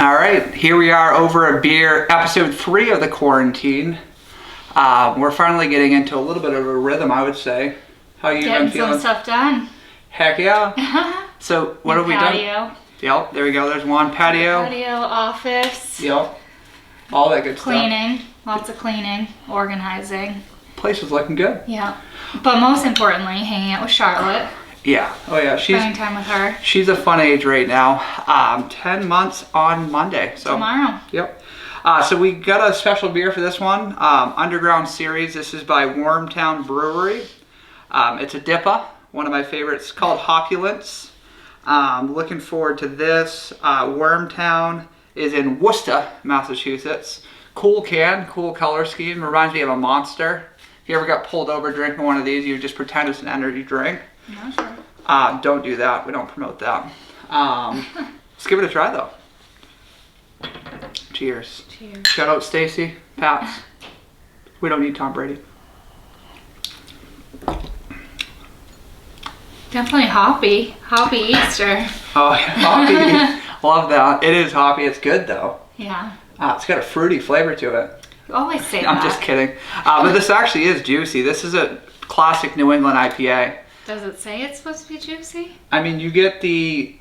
All right, here we are over a beer, episode 3 of the quarantine. We're finally getting into a little bit of a rhythm, I would say. How you been feeling? Getting some stuff done. Heck yeah. So what have we done? Patio. Yep, there we go. There's one patio. Patio, office. Yep. All that good cleaning. Lots of cleaning, organizing. Place is looking good. Yeah. But most importantly, hanging out with Charlotte. Yeah. Oh yeah. Spending time with her. She's a fun age right now. 10 months on Monday. So tomorrow. Yep. So we got a special beer for this one. Underground Series. This is by Wormtown Brewery. It's a DIPA. One of my favorites, called Hopulence. Looking forward to this. Wormtown is in Worcester, Massachusetts. Cool can, cool color scheme. Reminds me of a Monster. If you ever got pulled over drinking one of these, you just pretend it's an energy drink. No, sure. Don't do that. We don't promote that. Let's give it a try though. Cheers. Cheers. Shout out Stacy, Pats. We don't need Tom Brady. Definitely hoppy. Hoppy Easter. Oh, yeah, hoppy. Love that. It is hoppy. It's good though. Yeah. It's got a fruity flavor to it. You always say that. I'm just kidding. But this actually is juicy. This is a classic New England IPA. Does it say it's supposed to be juicy? I mean, you get the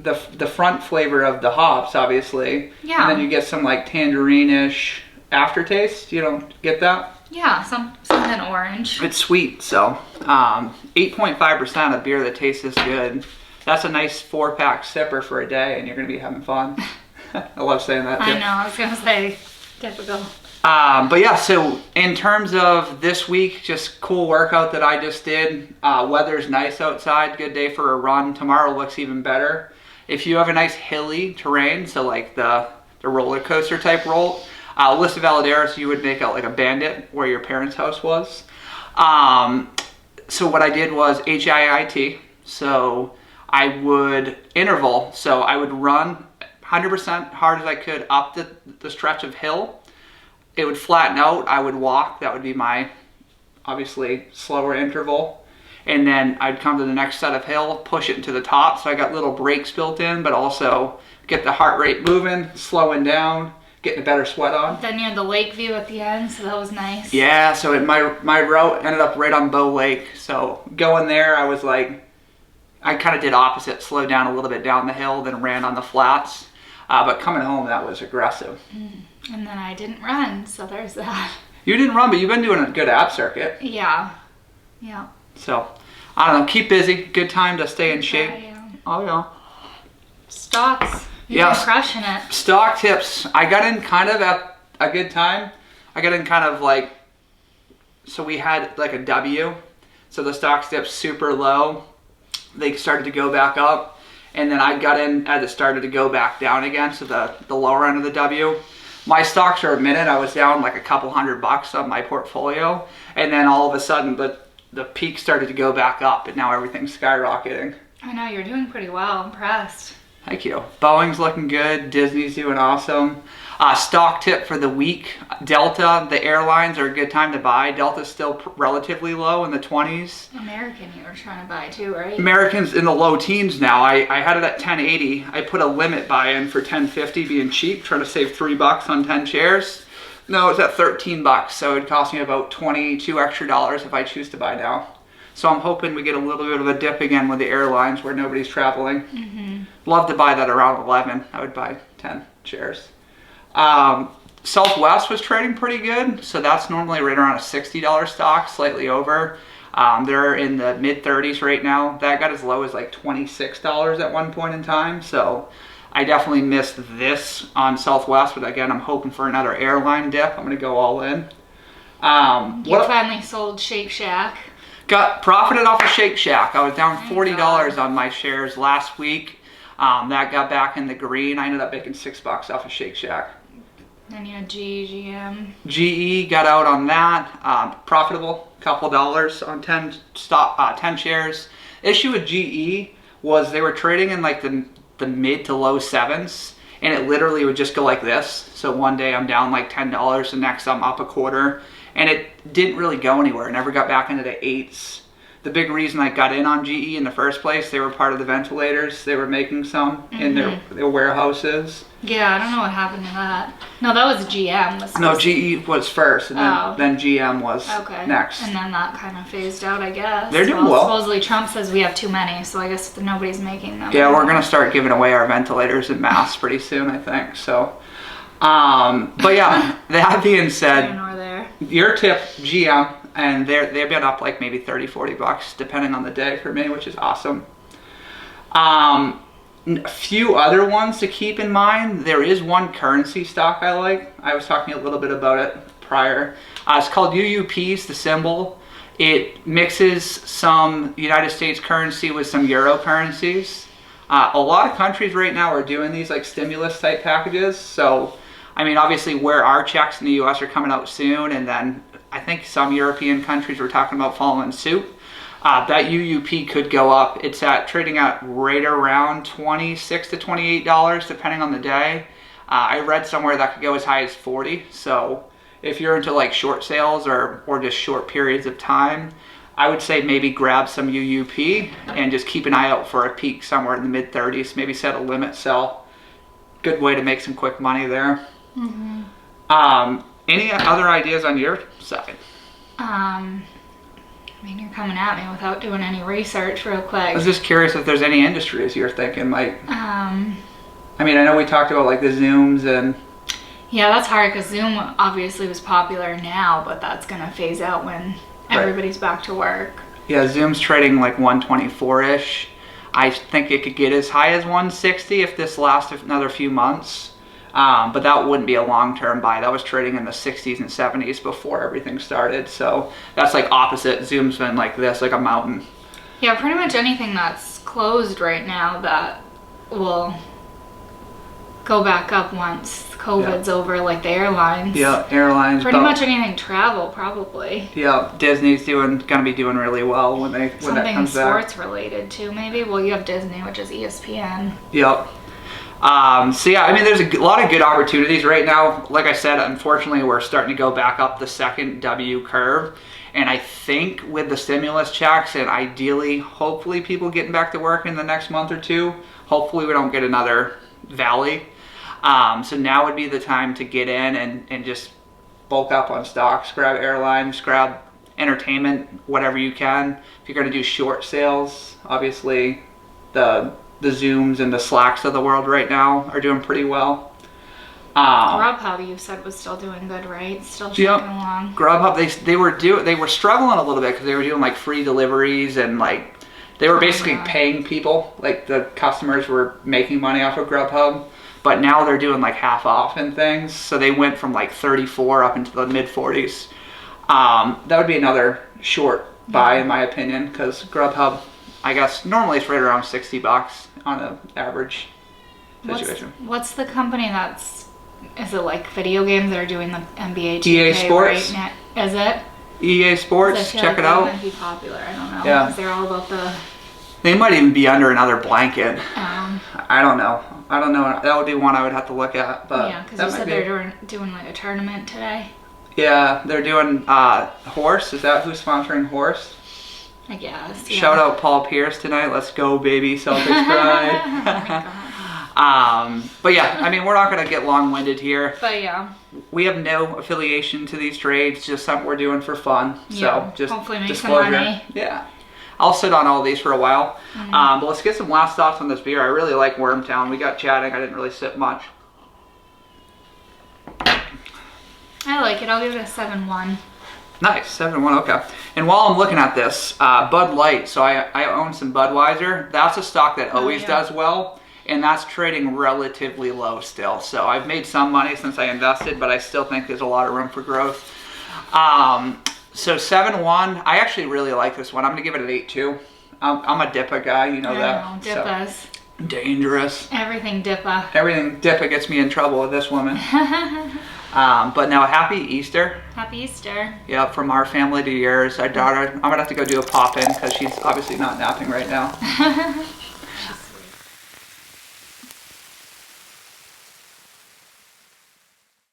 front flavor of the hops, obviously. Yeah. And then you get some like tangerine-ish aftertaste. You don't get that? Yeah, something orange. It's sweet, so 8.5% of beer that tastes this good. That's a nice 4-pack sipper for a day, and you're gonna be having fun. I love saying that too. I know, I was gonna say, typical. But yeah, so in terms of this week, just cool workout that I just did. Weather's nice outside, good day for a run. Tomorrow looks even better. If you have a nice hilly terrain, so like the roller coaster type roll, Lista Valadares, you would make out like a bandit where your parents' house was. So what I did was HIIT. So I would interval. So I would run 100% hard as I could up the stretch of hill. It would flatten out. I would walk. That would be my, obviously, slower interval. And then I'd come to the next set of hill, push it to the top. So I got little breaks built in, but also get the heart rate moving, slowing down, getting a better sweat on. Then you had the lake view at the end, so that was nice. Yeah, so my route ended up right on Bow Lake. So going there, I was like, I kind of did opposite, slowed down a little bit down the hill, then ran on the flats. But coming home, that was aggressive. And then I didn't run, so there's that. You didn't run, but you've been doing a good ab circuit. Yeah. Yeah. So, I don't know, keep busy. Good time to stay in shape. Yeah. Oh, yeah. Stocks. You're crushing it. Stock tips. I got in kind of at a good time. I got in kind of like, so we had like a W. So the stock tips super low. They started to go back up. And then I got in as it started to go back down again. So the lower end of the W. My stocks are a minute. I was down like a couple $100 on my portfolio. And then all of a sudden the peak started to go back up. And now everything's skyrocketing. I know, you're doing pretty well. Impressed. Thank you. Boeing's looking good. Disney's doing awesome. Stock tip for the week. Delta, the airlines are a good time to buy. Delta's still relatively low in the 20s. American you were trying to buy too, right? American's in the low teens now. I had it at 1080. I put a limit buy-in for 1050 being cheap, trying to save $3 on 10 shares. No, it's at $13, so it'd cost me about $22 extra if I choose to buy now. So I'm hoping we get a little bit of a dip again with the airlines where nobody's traveling. Love to buy that around 11. I would buy 10 shares. Southwest was trading pretty good, so that's normally right around a $60 stock, slightly over. They're in the mid 30s right now. That got as low as like $26 at one point in time, so I definitely missed this on Southwest, but again, I'm hoping for another airline dip. I'm gonna go all in. You finally sold Shake Shack. Got profited off of Shake Shack. I was down $40 on my shares last week. That got back in the green. I ended up making $6 off of Shake Shack. Then you had GM. GE got out on that. Profitable, couple dollars on 10 shares. Issue with GE was they were trading in like the mid to low 7s, and it literally would just go like this. So one day I'm down like $10, the next I'm up a quarter, and it didn't really go anywhere. It never got back into the 8s. the big reason I got in on GE in the first place. They were part of the ventilators. They were making some in their warehouses. Yeah, I don't know what happened to that. No, that was GM. No, GE was first, and then GM was next. And then that kind of phased out, I guess. They're doing well. Supposedly Trump says we have too many, so I guess nobody's making them. Yeah, we're going to start giving away our ventilators en masse pretty soon, I think. So, but yeah, that being said, your tip, GM, and they've been up like maybe $30-$40 depending on the day for me, which is awesome. A few other ones to keep in mind. There is one currency stock I like. I was talking a little bit about it prior. It's called UUPs, the symbol. It mixes some United States currency with some Euro currencies. A lot of countries right now are doing these like stimulus type packages. So, I mean, obviously where our checks in the US are coming out soon, and then I think some European countries were talking about following suit. That UUP could go up. It's trading at right around $26 to $28 depending on the day. I read somewhere that could go as high as 40. So if you're into like short sales or just short periods of time, I would say maybe grab some UUP and just keep an eye out for a peak somewhere in the mid 30s. Maybe set a limit sell. Good way to make some quick money there. Any other ideas on your side? I mean, you're coming at me without doing any research real quick. I was just curious if there's any industries you're thinking might... I mean, I know we talked about like the Zooms and... Yeah, that's hard because Zoom obviously was popular now, but that's going to phase out when everybody's back to work. Yeah, Zoom's trading like 124-ish. I think it could get as high as 160 if this lasts another few months. But that wouldn't be a long-term buy. That was trading in the 60s and 70s before everything started. So that's like opposite. Zoom's been like this, like a mountain. Yeah, pretty much anything that's closed right now that will go back up once COVID's over, like the airlines. Yeah, airlines. Pretty much anything travel, probably. Yeah, Disney's gonna be doing really well when that comes back. Something sports related too, maybe. Well, you have Disney, which is ESPN. Yep. So yeah, I mean, there's a lot of good opportunities right now. Like I said, unfortunately, we're starting to go back up the second W curve. And I think with the stimulus checks and ideally, hopefully people getting back to work in the next month or two, hopefully we don't get another valley. So now would be the time to get in and just bulk up on stocks, grab airlines, grab entertainment, whatever you can. If you're going to do short sales, obviously the Zooms and the Slacks of the world right now are doing pretty well. Grubhub, you said, was still doing good, right? Still chugging along. Grubhub, they were struggling a little bit because they were doing like free deliveries and like they were basically paying people. Like the customers were making money off of Grubhub, but now they're doing like half off and things. So they went from like 34 up into the mid 40s. That would be another short buy in my opinion, because Grubhub, I guess normally it's right around $60 on an average situation. What's the company is it like video games that are doing the NBA 2K EA Sports? Right now? Is it? EA Sports, check it out. That might be popular, I don't know. Yeah. Because they're all about the... They might even be under another blanket. I don't know. That would be one I would have to look at. But yeah, because you said they're doing like a tournament today. Yeah, they're doing Horse. Is that who's sponsoring Horse? I guess. Yeah. Shout out Paul Pierce tonight. Let's go, baby. Celtics pride. But yeah, I mean, we're not going to get long-winded here. But yeah. We have no affiliation to these trades, just something we're doing for fun. Yeah, so just hopefully make disclosure. some money. Yeah. I'll sit on all these for a while. But let's get some last thoughts on this beer. I really like Wormtown. We got chatting. I didn't really sip much. I like it. I'll give it a 7-1. Nice, 7-1, okay. And while I'm looking at this, Bud Light, so I own some Budweiser. That's a stock that always does well, and that's trading relatively low still. So I've made some money since I invested, but I still think there's a lot of room for growth. So 7-1, I actually really like this one. I'm going to give it an 8-2. I'm a DIPA guy, you know that. DIPAs. So, dangerous. Everything DIPA. Everything DIPA gets me in trouble with this woman. But now, happy Easter. Happy Easter. Yeah, from our family to yours. Our daughter, I'm going to have to go do a pop-in because she's obviously not napping right now.